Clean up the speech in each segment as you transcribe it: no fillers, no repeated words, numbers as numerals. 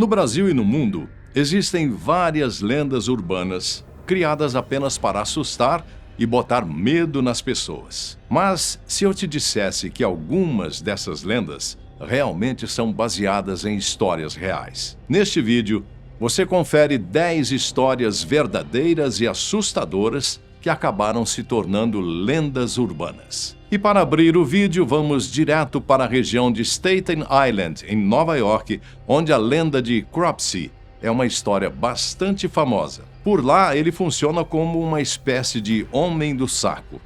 No Brasil e no mundo, existem várias lendas urbanas criadas apenas para assustar e botar medo nas pessoas. Mas se eu te dissesse que algumas dessas lendas realmente são baseadas em histórias reais? Neste vídeo, você confere 10 histórias verdadeiras e assustadoras que acabaram se tornando lendas urbanas. E para abrir o vídeo, vamos direto para a região de Staten Island, em Nova York, onde a lenda de Cropsey é uma história bastante famosa. Por lá, ele funciona como uma espécie de homem do saco,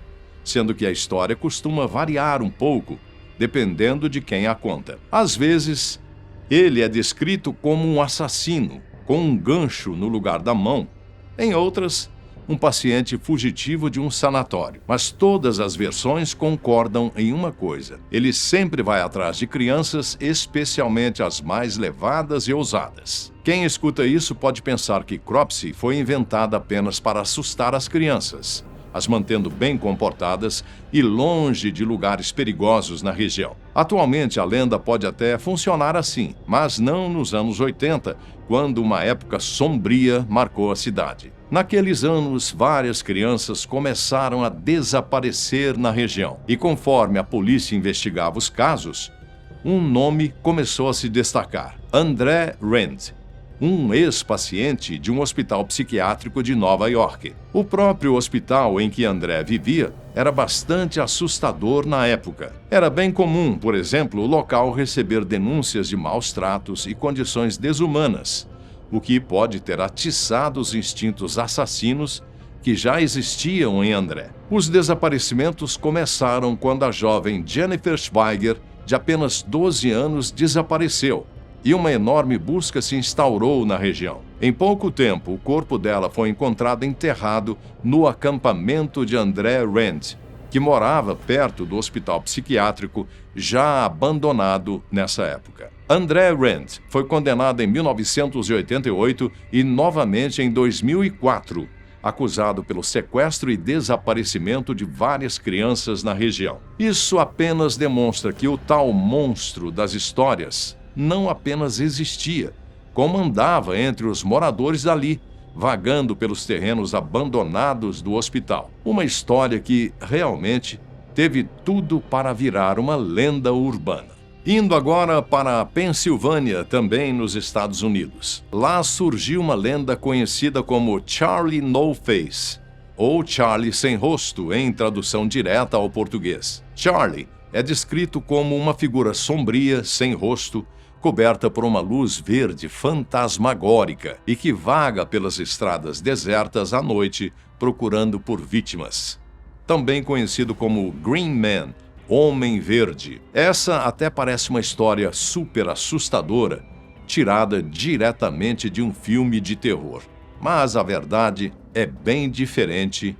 sendo que a história costuma variar um pouco, dependendo de quem a conta. Às vezes, ele é descrito como um assassino, com um gancho no lugar da mão. Em outras, um paciente fugitivo de um sanatório. Mas todas as versões concordam em uma coisa: ele sempre vai atrás de crianças, especialmente as mais levadas e ousadas. Quem escuta isso pode pensar que Cropsey foi inventada apenas para assustar as crianças, as mantendo bem comportadas e longe de lugares perigosos na região. Atualmente, a lenda pode até funcionar assim, mas não nos anos 80, quando uma época sombria marcou a cidade. Naqueles anos, várias crianças começaram a desaparecer na região. E conforme a polícia investigava os casos, um nome começou a se destacar: André Rand, um ex-paciente de um hospital psiquiátrico de Nova York. O próprio hospital em que André vivia era bastante assustador na época. Era bem comum, por exemplo, o local receber denúncias de maus tratos e condições desumanas, o que pode ter atiçado os instintos assassinos que já existiam em André. Os desaparecimentos começaram quando a jovem Jennifer Schweiger, de apenas 12 anos, desapareceu, e uma enorme busca se instaurou na região. Em pouco tempo, o corpo dela foi encontrado enterrado no acampamento de André Rand, que morava perto do hospital psiquiátrico, já abandonado nessa época. André Rand foi condenado em 1988 e novamente em 2004, acusado pelo sequestro e desaparecimento de várias crianças na região. Isso apenas demonstra que o tal monstro das histórias não apenas existia, como andava entre os moradores dali, vagando pelos terrenos abandonados do hospital. Uma história que realmente teve tudo para virar uma lenda urbana. Indo agora para a Pensilvânia, também nos Estados Unidos. Lá surgiu uma lenda conhecida como Charlie No Face, ou Charlie Sem Rosto, em tradução direta ao português. Charlie é descrito como uma figura sombria, sem rosto, coberta por uma luz verde fantasmagórica e que vaga pelas estradas desertas à noite procurando por vítimas. Também conhecido como Green Man, Homem Verde. Essa até parece uma história super assustadora, tirada diretamente de um filme de terror. Mas a verdade é bem diferente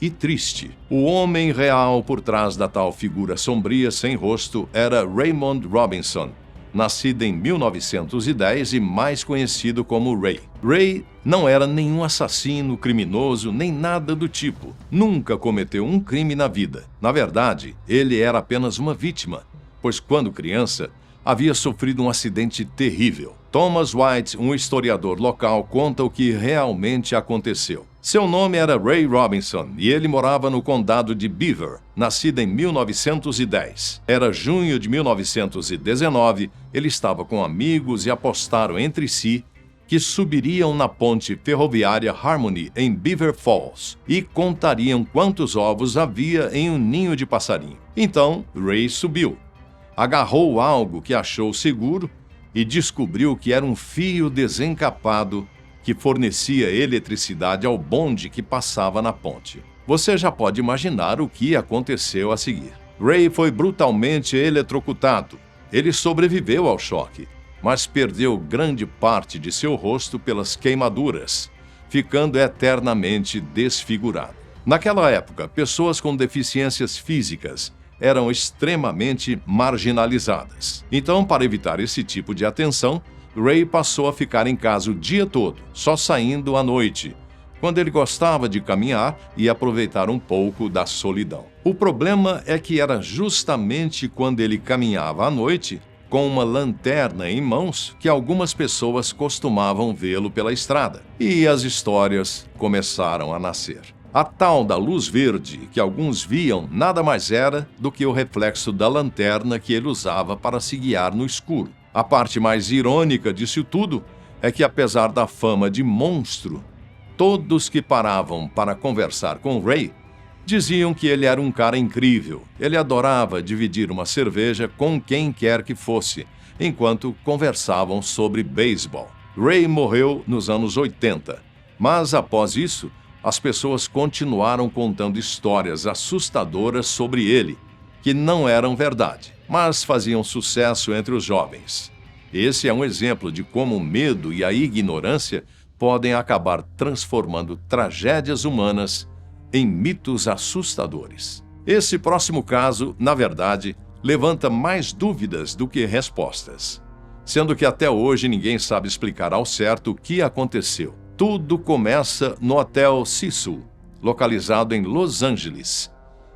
e triste. O homem real por trás da tal figura sombria sem rosto era Raymond Robinson, nascido em 1910 e mais conhecido como Ray. Ray não era nenhum assassino, criminoso, nem nada do tipo. Nunca cometeu um crime na vida. Na verdade, ele era apenas uma vítima, pois quando criança, havia sofrido um acidente terrível. Thomas White, um historiador local, conta o que realmente aconteceu. Seu nome era Ray Robinson e ele morava no condado de Beaver, nascido em 1910. Era junho de 1919, ele estava com amigos e apostaram entre si que subiriam na ponte ferroviária Harmony em Beaver Falls e contariam quantos ovos havia em um ninho de passarinho. Então, Ray subiu, agarrou algo que achou seguro e descobriu que era um fio desencapado que fornecia eletricidade ao bonde que passava na ponte. Você já pode imaginar o que aconteceu a seguir. Ray foi brutalmente eletrocutado. Ele sobreviveu ao choque, mas perdeu grande parte de seu rosto pelas queimaduras, ficando eternamente desfigurado. Naquela época, pessoas com deficiências físicas eram extremamente marginalizadas. Então, para evitar esse tipo de atenção, Ray passou a ficar em casa o dia todo, só saindo à noite, quando ele gostava de caminhar e aproveitar um pouco da solidão. O problema é que era justamente quando ele caminhava à noite com uma lanterna em mãos que algumas pessoas costumavam vê-lo pela estrada. E as histórias começaram a nascer. A tal da luz verde que alguns viam nada mais era do que o reflexo da lanterna que ele usava para se guiar no escuro. A parte mais irônica disso tudo é que, apesar da fama de monstro, todos que paravam para conversar com Ray diziam que ele era um cara incrível. Ele adorava dividir uma cerveja com quem quer que fosse, enquanto conversavam sobre beisebol. Ray morreu nos anos 80, mas após isso, as pessoas continuaram contando histórias assustadoras sobre ele, que não eram verdade, mas faziam sucesso entre os jovens. Esse é um exemplo de como o medo e a ignorância podem acabar transformando tragédias humanas em mitos assustadores. Esse próximo caso, na verdade, levanta mais dúvidas do que respostas, sendo que até hoje ninguém sabe explicar ao certo o que aconteceu. Tudo começa no Hotel Cecil, localizado em Los Angeles,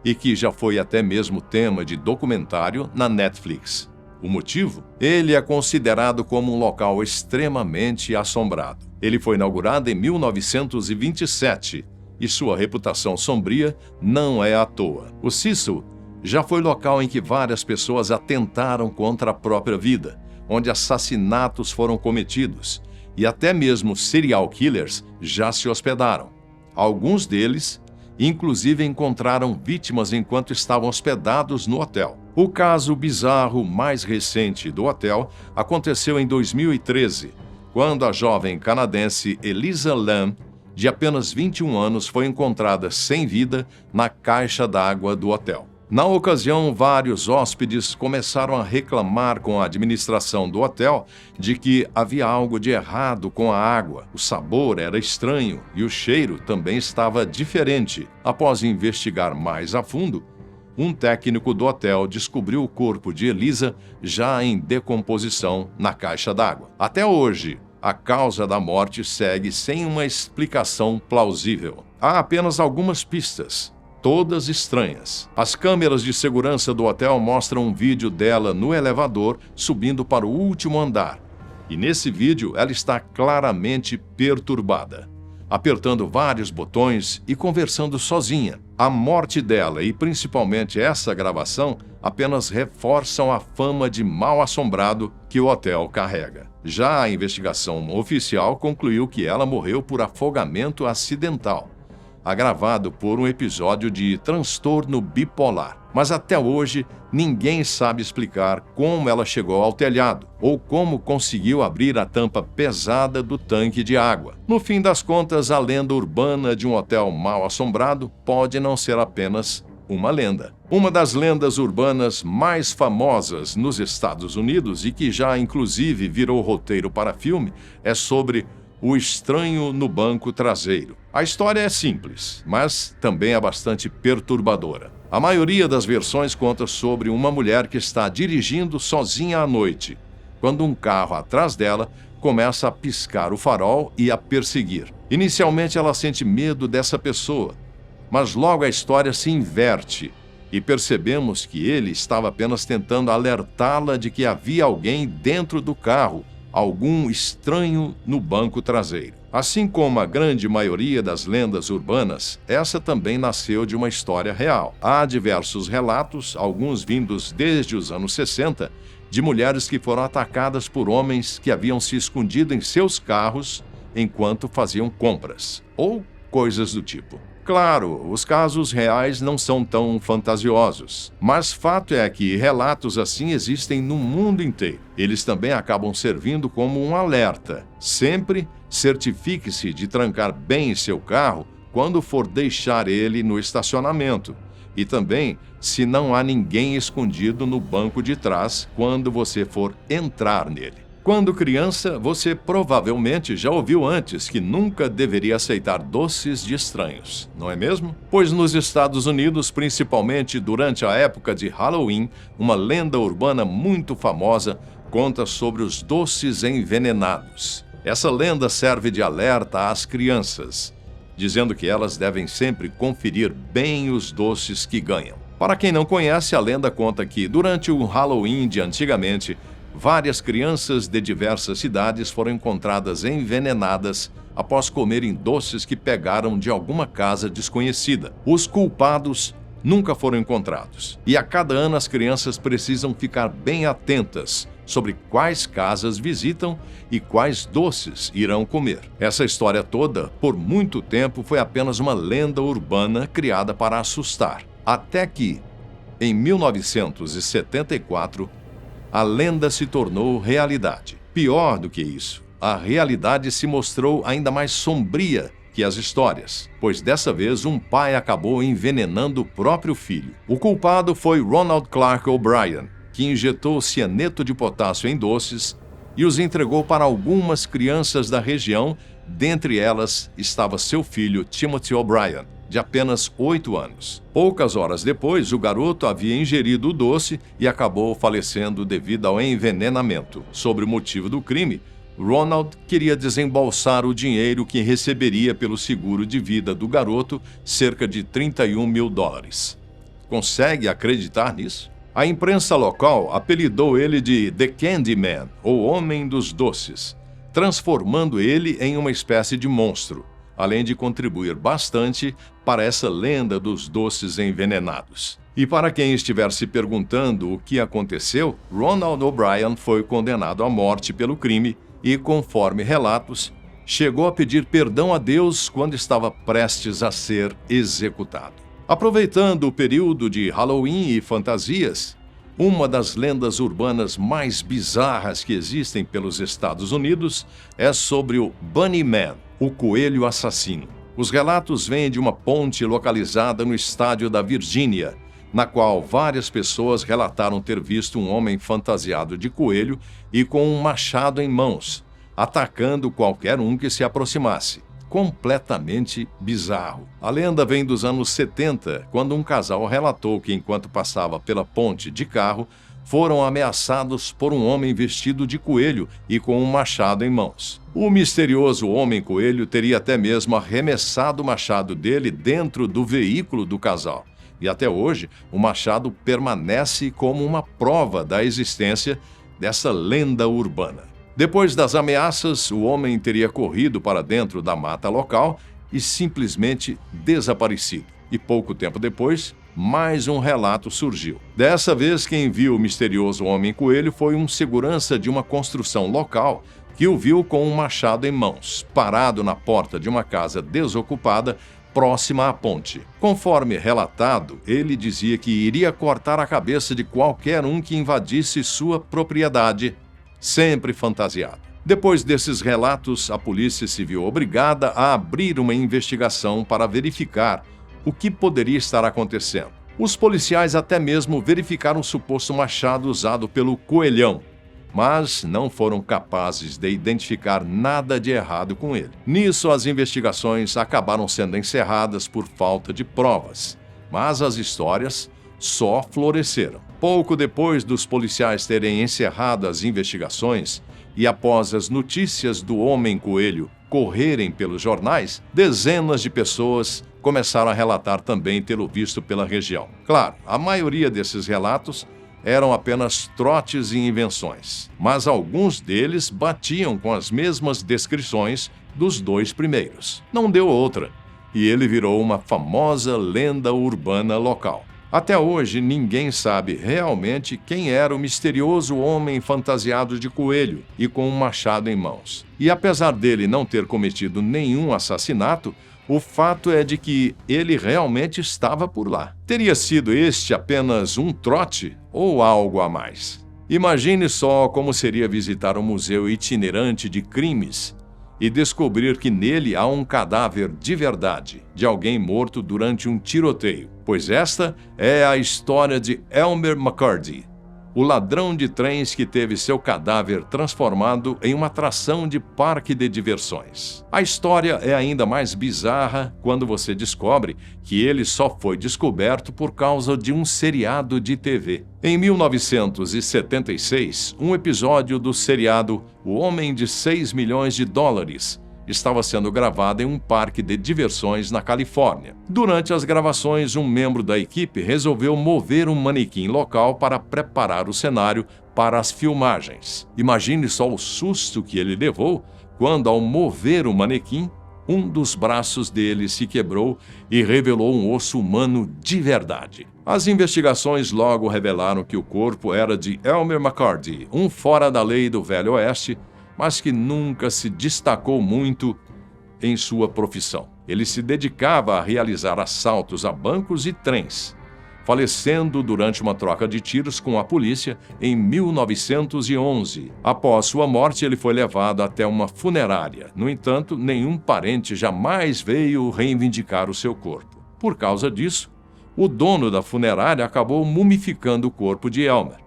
e que já foi até mesmo tema de documentário na Netflix. O motivo? Ele é considerado como um local extremamente assombrado. Ele foi inaugurado em 1927 e sua reputação sombria não é à toa. O Cecil já foi local em que várias pessoas atentaram contra a própria vida, onde assassinatos foram cometidos e até mesmo serial killers já se hospedaram. Alguns deles, inclusive, encontraram vítimas enquanto estavam hospedados no hotel. O caso bizarro mais recente do hotel aconteceu em 2013, quando a jovem canadense Elisa Lam, de apenas 21 anos, foi encontrada sem vida na caixa d'água do hotel. Na ocasião, vários hóspedes começaram a reclamar com a administração do hotel de que havia algo de errado com a água. O sabor era estranho e o cheiro também estava diferente. Após investigar mais a fundo, um técnico do hotel descobriu o corpo de Elisa já em decomposição na caixa d'água. Até hoje, a causa da morte segue sem uma explicação plausível. Há apenas algumas pistas, todas estranhas. As câmeras de segurança do hotel mostram um vídeo dela no elevador subindo para o último andar. E nesse vídeo ela está claramente perturbada, apertando vários botões e conversando sozinha. A morte dela e principalmente essa gravação apenas reforçam a fama de mal-assombrado que o hotel carrega. Já a investigação oficial concluiu que ela morreu por afogamento acidental, agravado por um episódio de transtorno bipolar. Mas até hoje, ninguém sabe explicar como ela chegou ao telhado ou como conseguiu abrir a tampa pesada do tanque de água. No fim das contas, a lenda urbana de um hotel mal-assombrado pode não ser apenas uma lenda. Uma das lendas urbanas mais famosas nos Estados Unidos e que já inclusive virou roteiro para filme é sobre o estranho no banco traseiro. A história é simples, mas também é bastante perturbadora. A maioria das versões conta sobre uma mulher que está dirigindo sozinha à noite, quando um carro atrás dela começa a piscar o farol e a perseguir. Inicialmente ela sente medo dessa pessoa, mas logo a história se inverte e percebemos que ele estava apenas tentando alertá-la de que havia alguém dentro do carro, algum estranho no banco traseiro. Assim como a grande maioria das lendas urbanas, essa também nasceu de uma história real. Há diversos relatos, alguns vindos desde os anos 60, de mulheres que foram atacadas por homens que haviam se escondido em seus carros enquanto faziam compras, ou coisas do tipo. Claro, os casos reais não são tão fantasiosos, mas fato é que relatos assim existem no mundo inteiro. Eles também acabam servindo como um alerta. Sempre certifique-se de trancar bem seu carro quando for deixar ele no estacionamento. E também se não há ninguém escondido no banco de trás quando você for entrar nele. Quando criança, você provavelmente já ouviu antes que nunca deveria aceitar doces de estranhos, não é mesmo? Pois nos Estados Unidos, principalmente durante a época de Halloween, uma lenda urbana muito famosa conta sobre os doces envenenados. Essa lenda serve de alerta às crianças, dizendo que elas devem sempre conferir bem os doces que ganham. Para quem não conhece, a lenda conta que, durante o Halloween de antigamente, Várias crianças de diversas cidades foram encontradas envenenadas após comerem doces que pegaram de alguma casa desconhecida. Os culpados nunca foram encontrados. E a cada ano as crianças precisam ficar bem atentas sobre quais casas visitam e quais doces irão comer. Essa história toda, por muito tempo, foi apenas uma lenda urbana criada para assustar. Até que, em 1974, a lenda se tornou realidade. Pior do que isso, a realidade se mostrou ainda mais sombria que as histórias, pois dessa vez um pai acabou envenenando o próprio filho. O culpado foi Ronald Clark O'Brien, que injetou cianeto de potássio em doces e os entregou para algumas crianças da região, dentre elas estava seu filho Timothy O'Brien, de apenas 8 anos. Poucas horas depois, o garoto havia ingerido o doce e acabou falecendo devido ao envenenamento. Sobre o motivo do crime, Ronald queria desembolsar o dinheiro que receberia pelo seguro de vida do garoto, cerca de $31 mil. Consegue acreditar nisso? A imprensa local apelidou ele de The Candyman, ou Homem dos Doces, transformando ele em uma espécie de monstro, além de contribuir bastante para essa lenda dos doces envenenados. E para quem estiver se perguntando o que aconteceu, Ronald O'Brien foi condenado à morte pelo crime e, conforme relatos, chegou a pedir perdão a Deus quando estava prestes a ser executado. Aproveitando o período de Halloween e fantasias, uma das lendas urbanas mais bizarras que existem pelos Estados Unidos é sobre o Bunny Man, o coelho assassino. Os relatos vêm de uma ponte localizada no estado da Virgínia, na qual várias pessoas relataram ter visto um homem fantasiado de coelho e com um machado em mãos, atacando qualquer um que se aproximasse. Completamente bizarro. A lenda vem dos anos 70, quando um casal relatou que, enquanto passava pela ponte de carro, foram ameaçados por um homem vestido de coelho e com um machado em mãos. O misterioso homem-coelho teria até mesmo arremessado o machado dele dentro do veículo do casal. E até hoje, o machado permanece como uma prova da existência dessa lenda urbana. Depois das ameaças, o homem teria corrido para dentro da mata local e simplesmente desaparecido. E pouco tempo depois, mais um relato surgiu. Dessa vez, quem viu o misterioso homem-coelho foi um segurança de uma construção local que o viu com um machado em mãos, parado na porta de uma casa desocupada próxima à ponte. Conforme relatado, ele dizia que iria cortar a cabeça de qualquer um que invadisse sua propriedade, sempre fantasiado. Depois desses relatos, a polícia se viu obrigada a abrir uma investigação para verificar o que poderia estar acontecendo. Os policiais até mesmo verificaram o suposto machado usado pelo coelhão, mas não foram capazes de identificar nada de errado com ele. Nisso, as investigações acabaram sendo encerradas por falta de provas, mas as histórias só floresceram. Pouco depois dos policiais terem encerrado as investigações e após as notícias do homem-coelho correrem pelos jornais, dezenas de pessoas começaram a relatar também tê-lo visto pela região. Claro, a maioria desses relatos eram apenas trotes e invenções, mas alguns deles batiam com as mesmas descrições dos dois primeiros. Não deu outra, e ele virou uma famosa lenda urbana local. Até hoje, ninguém sabe realmente quem era o misterioso homem fantasiado de coelho e com um machado em mãos. E apesar dele não ter cometido nenhum assassinato, o fato é de que ele realmente estava por lá. Teria sido este apenas um trote ou algo a mais? Imagine só como seria visitar um museu itinerante de crimes e descobrir que nele há um cadáver de verdade, de alguém morto durante um tiroteio. Pois esta é a história de Elmer McCurdy, o ladrão de trens que teve seu cadáver transformado em uma atração de parque de diversões. A história é ainda mais bizarra quando você descobre que ele só foi descoberto por causa de um seriado de TV. Em 1976, um episódio do seriado O Homem de $6 Milhões estava sendo gravado em um parque de diversões na Califórnia. Durante as gravações, um membro da equipe resolveu mover um manequim local para preparar o cenário para as filmagens. Imagine só o susto que ele levou quando, ao mover o manequim, um dos braços dele se quebrou e revelou um osso humano de verdade. As investigações logo revelaram que o corpo era de Elmer McCarty, um fora da lei do Velho Oeste, mas que nunca se destacou muito em sua profissão. Ele se dedicava a realizar assaltos a bancos e trens, falecendo durante uma troca de tiros com a polícia em 1911. Após sua morte, ele foi levado até uma funerária. No entanto, nenhum parente jamais veio reivindicar o seu corpo. Por causa disso, o dono da funerária acabou mumificando o corpo de Elmer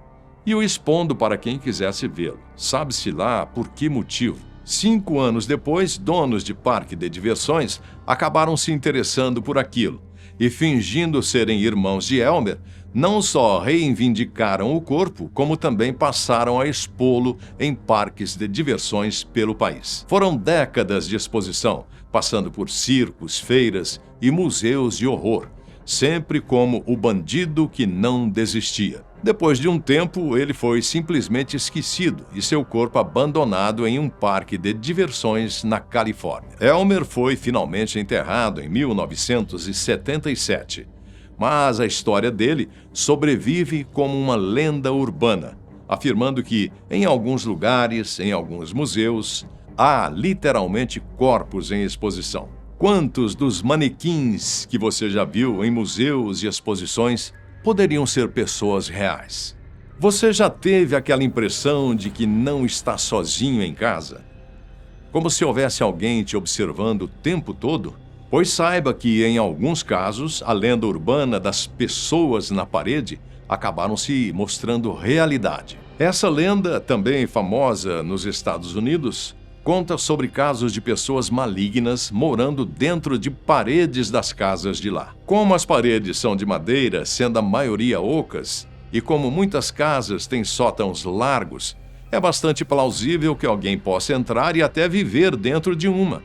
e o expondo para quem quisesse vê-lo. Sabe-se lá por que motivo. 5 anos depois, donos de parque de diversões acabaram se interessando por aquilo e, fingindo serem irmãos de Elmer, não só reivindicaram o corpo, como também passaram a expô-lo em parques de diversões pelo país. Foram décadas de exposição, passando por circos, feiras e museus de horror, sempre como o bandido que não desistia. Depois de um tempo, ele foi simplesmente esquecido e seu corpo abandonado em um parque de diversões na Califórnia. Elmer foi finalmente enterrado em 1977, mas a história dele sobrevive como uma lenda urbana, afirmando que, em alguns lugares, em alguns museus, há literalmente corpos em exposição. Quantos dos manequins que você já viu em museus e exposições poderiam ser pessoas reais? Você já teve aquela impressão de que não está sozinho em casa? Como se houvesse alguém te observando o tempo todo? Pois saiba que, em alguns casos, a lenda urbana das pessoas na parede acabaram se mostrando realidade. Essa lenda, também famosa nos Estados Unidos, conta sobre casos de pessoas malignas morando dentro de paredes das casas de lá. Como as paredes são de madeira, sendo a maioria ocas, e como muitas casas têm sótãos largos, é bastante plausível que alguém possa entrar e até viver dentro de uma.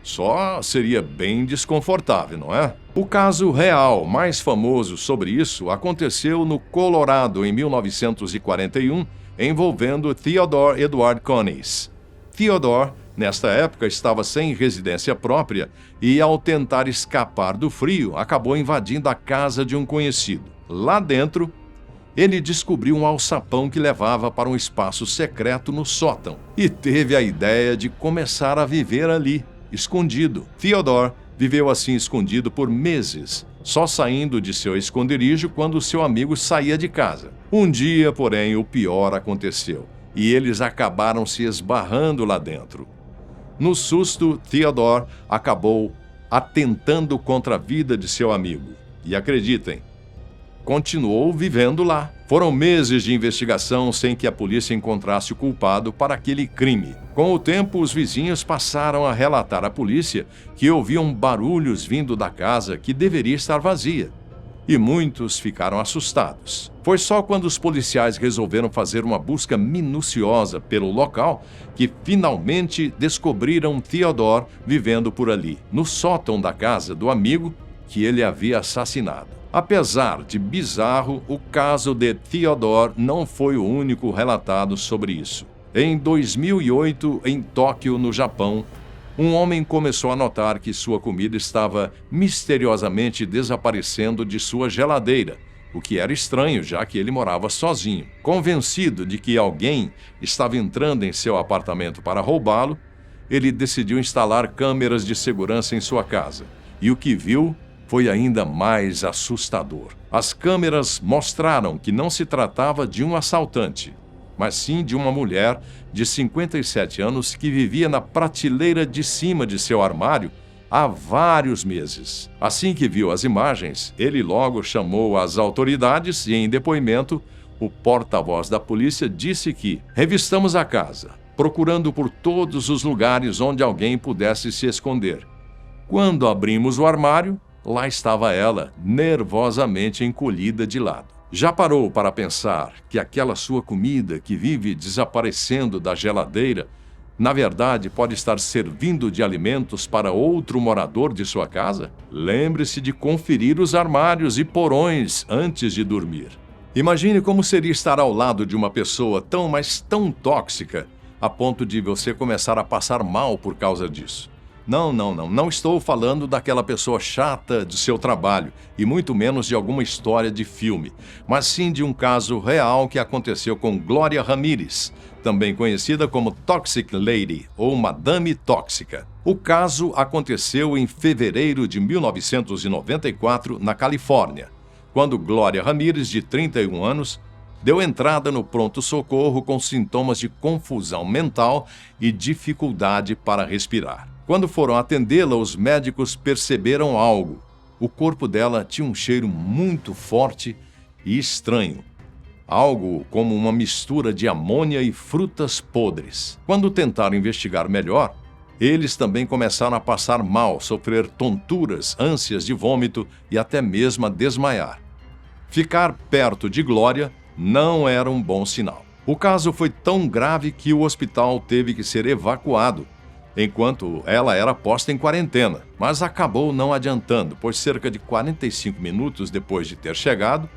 Só seria bem desconfortável, não é? O caso real mais famoso sobre isso aconteceu no Colorado em 1941, envolvendo Theodore Edward Coneys. Theodore, nesta época, estava sem residência própria e, ao tentar escapar do frio, acabou invadindo a casa de um conhecido. Lá dentro, ele descobriu um alçapão que levava para um espaço secreto no sótão e teve a ideia de começar a viver ali, escondido. Theodore viveu assim escondido por meses, só saindo de seu esconderijo quando seu amigo saía de casa. Um dia, porém, o pior aconteceu e eles acabaram se esbarrando lá dentro. No susto, Theodore acabou atentando contra a vida de seu amigo. E acreditem, continuou vivendo lá. Foram meses de investigação sem que a polícia encontrasse o culpado para aquele crime. Com o tempo, os vizinhos passaram a relatar à polícia que ouviam barulhos vindo da casa que deveria estar vazia. E muitos ficaram assustados. Foi só quando os policiais resolveram fazer uma busca minuciosa pelo local que finalmente descobriram Theodore vivendo por ali, no sótão da casa do amigo que ele havia assassinado. Apesar de bizarro, o caso de Theodore não foi o único relatado sobre isso. Em 2008, em Tóquio, no Japão, um homem começou a notar que sua comida estava misteriosamente desaparecendo de sua geladeira, o que era estranho, já que ele morava sozinho. Convencido de que alguém estava entrando em seu apartamento para roubá-lo, ele decidiu instalar câmeras de segurança em sua casa. E o que viu foi ainda mais assustador. As câmeras mostraram que não se tratava de um assaltante, mas sim de uma mulher de 57 anos que vivia na prateleira de cima de seu armário há vários meses. Assim que viu as imagens, ele logo chamou as autoridades e, em depoimento, o porta-voz da polícia disse que revistamos a casa, procurando por todos os lugares onde alguém pudesse se esconder. Quando abrimos o armário, lá estava ela, nervosamente encolhida de lado. Já parou para pensar que aquela sua comida que vive desaparecendo da geladeira, na verdade, pode estar servindo de alimentos para outro morador de sua casa? Lembre-se de conferir os armários e porões antes de dormir. Imagine como seria estar ao lado de uma pessoa tão, mas tão tóxica, a ponto de você começar a passar mal por causa disso. Não estou falando daquela pessoa chata de seu trabalho, e muito menos de alguma história de filme, mas sim de um caso real que aconteceu com Glória Ramírez, também conhecida como Toxic Lady ou Madame Tóxica. O caso aconteceu em fevereiro de 1994, na Califórnia, quando Glória Ramírez, de 31 anos, deu entrada no pronto-socorro com sintomas de confusão mental e dificuldade para respirar. Quando foram atendê-la, os médicos perceberam algo. O corpo dela tinha um cheiro muito forte e estranho. Algo como uma mistura de amônia e frutas podres. Quando tentaram investigar melhor, eles também começaram a passar mal, sofrer tonturas, ânsias de vômito e até mesmo a desmaiar. Ficar perto de Glória não era um bom sinal. O caso foi tão grave que o hospital teve que ser evacuado, enquanto ela era posta em quarentena, mas acabou não adiantando, pois cerca de 45 minutos depois de ter chegado,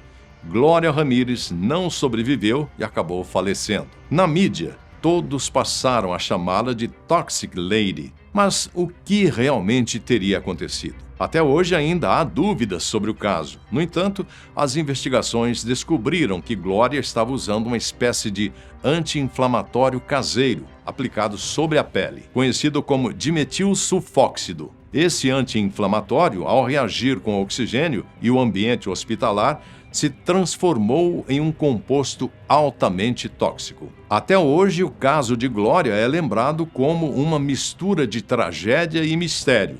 Glória Ramírez não sobreviveu e acabou falecendo. Na mídia, todos passaram a chamá-la de Toxic Lady, mas o que realmente teria acontecido? Até hoje ainda há dúvidas sobre o caso. No entanto, as investigações descobriram que Glória estava usando uma espécie de anti-inflamatório caseiro aplicado sobre a pele, conhecido como dimetilsulfóxido. Esse anti-inflamatório, ao reagir com o oxigênio e o ambiente hospitalar, se transformou em um composto altamente tóxico. Até hoje, o caso de Glória é lembrado como uma mistura de tragédia e mistério,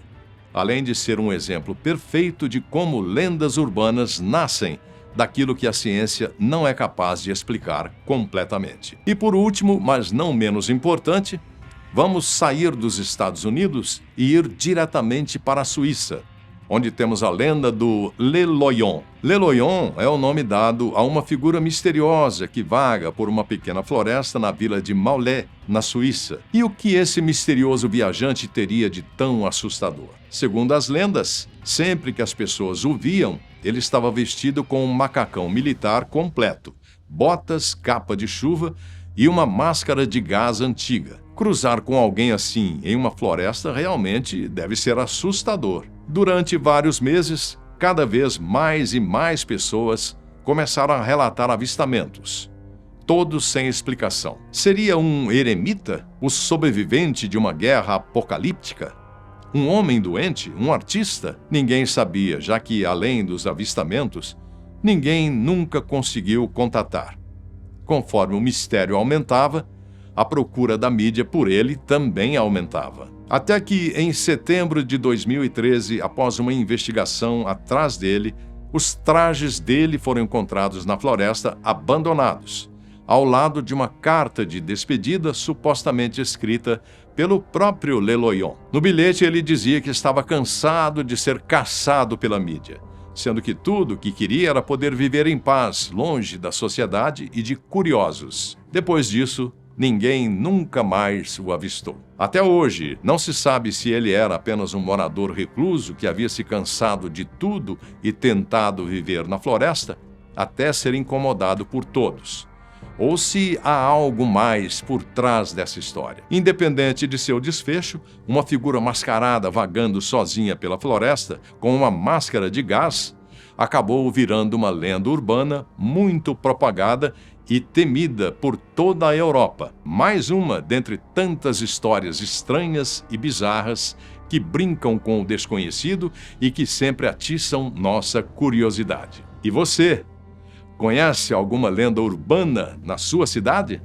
além de ser um exemplo perfeito de como lendas urbanas nascem daquilo que a ciência não é capaz de explicar completamente. E por último, mas não menos importante, vamos sair dos Estados Unidos e ir diretamente para a Suíça, onde temos a lenda do Le Loyon. Le Loyon é o nome dado a uma figura misteriosa que vaga por uma pequena floresta na vila de Maulé, na Suíça. E o que esse misterioso viajante teria de tão assustador? Segundo as lendas, sempre que as pessoas o viam, ele estava vestido com um macacão militar completo, botas, capa de chuva e uma máscara de gás antiga. Cruzar com alguém assim em uma floresta realmente deve ser assustador. Durante vários meses, cada vez mais e mais pessoas começaram a relatar avistamentos, todos sem explicação. Seria um eremita, o sobrevivente de uma guerra apocalíptica? Um homem doente? Um artista? Ninguém sabia, já que, além dos avistamentos, ninguém nunca conseguiu contatar. Conforme o mistério aumentava, a procura da mídia por ele também aumentava. Até que, em setembro de 2013, após uma investigação atrás dele, os trajes dele foram encontrados na floresta abandonados, ao lado de uma carta de despedida supostamente escrita pelo próprio Le Loyon. No bilhete, ele dizia que estava cansado de ser caçado pela mídia, sendo que tudo o que queria era poder viver em paz, longe da sociedade e de curiosos. Depois disso, ninguém nunca mais o avistou. Até hoje, não se sabe se ele era apenas um morador recluso que havia se cansado de tudo e tentado viver na floresta até ser incomodado por todos, ou se há algo mais por trás dessa história. Independente de seu desfecho, uma figura mascarada vagando sozinha pela floresta com uma máscara de gás acabou virando uma lenda urbana muito propagada e temida por toda a Europa. Mais uma dentre tantas histórias estranhas e bizarras que brincam com o desconhecido e que sempre atiçam nossa curiosidade. E você, conhece alguma lenda urbana na sua cidade?